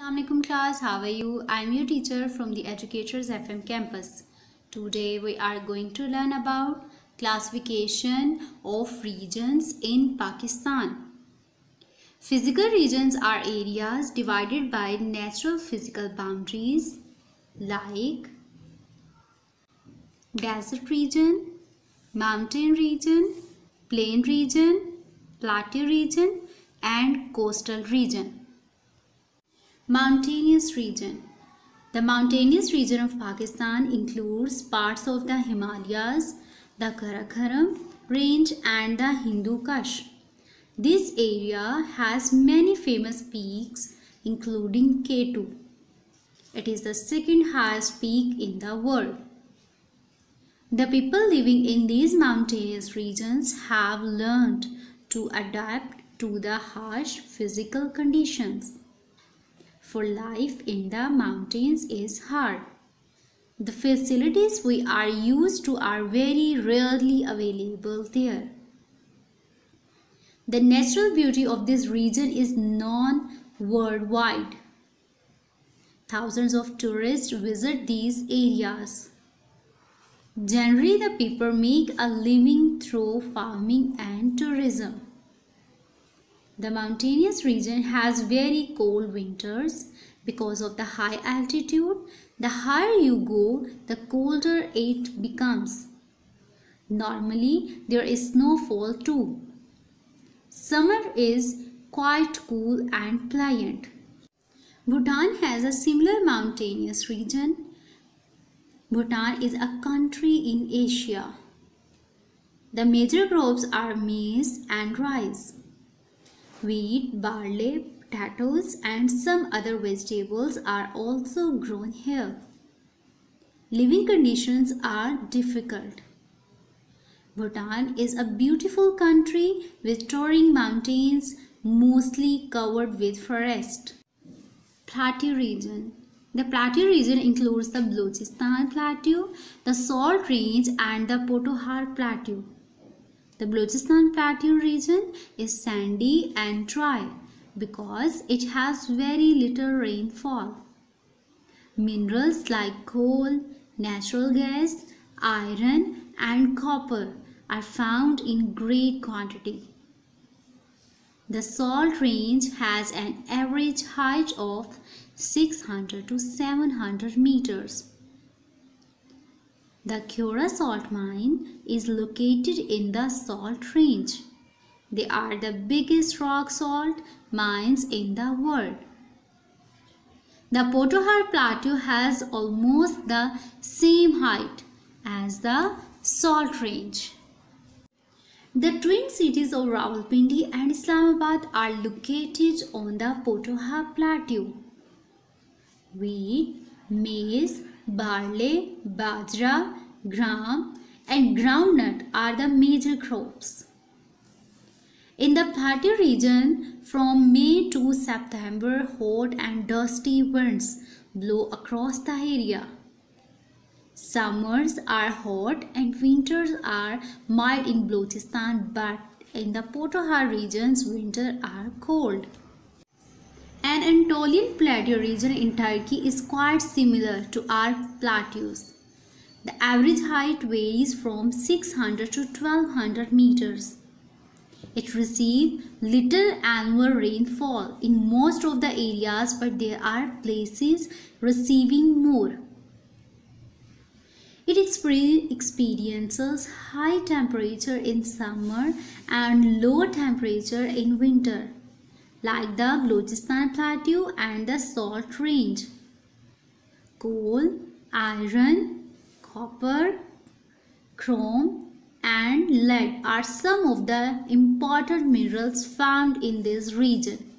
Assalamualaikum class, how are you? I am your teacher from the Educators FM campus. Today we are going to learn about classification of regions in Pakistan. Physical regions are areas divided by natural physical boundaries like desert region, mountain region, plain region, plateau region and coastal region. Mountainous region. The mountainous region of Pakistan includes parts of the Himalayas, the Karakoram range and the Hindu Kush. This area has many famous peaks including K2. It is the second highest peak in the world. The people living in these mountainous regions have learned to adapt to the harsh physical conditions. For life in the mountains is hard. The facilities we are used to are very rarely available there. The natural beauty of this region is known worldwide. Thousands of tourists visit these areas. Generally, the people make a living through farming and tourism. The mountainous region has very cold winters because of the high altitude. The higher you go, the colder it becomes. Normally, there is snowfall too. Summer is quite cool and pleasant. Bhutan has a similar mountainous region. Bhutan is a country in Asia. The major crops are maize and rice. Wheat, barley, potatoes and some other vegetables are also grown here. Living conditions are difficult. Bhutan is a beautiful country with towering mountains mostly covered with forest. Plateau region. The plateau region includes the Balochistan Plateau, the Salt Range and the Potohar Plateau. The Balochistan Plateau region is sandy and dry because it has very little rainfall. Minerals like coal, natural gas, iron and copper are found in great quantity. The Salt Range has an average height of 600 to 700 meters. The Kora salt mine is located in the Salt Range. They are the biggest rock salt mines in the world. The Potohar Plateau has almost the same height as the Salt Range. The twin cities of Rawalpindi and Islamabad are located on the Potohar Plateau. Wheat, maize, barley, bajra, gram and groundnut are the major crops. In the plateau region, from May to September, hot and dusty winds blow across the area. Summers are hot and winters are mild in Balochistan, but in the Potohar regions, winters are cold. An Anatolian plateau region in Turkey is quite similar to our plateaus. The average height varies from 600 to 1200 meters. It receives little annual rainfall in most of the areas, but there are places receiving more. It experiences high temperature in summer and low temperature in winter, like the Balochistan Plateau and the Salt Range. Coal, iron, copper, chrome and lead are some of the important minerals found in this region.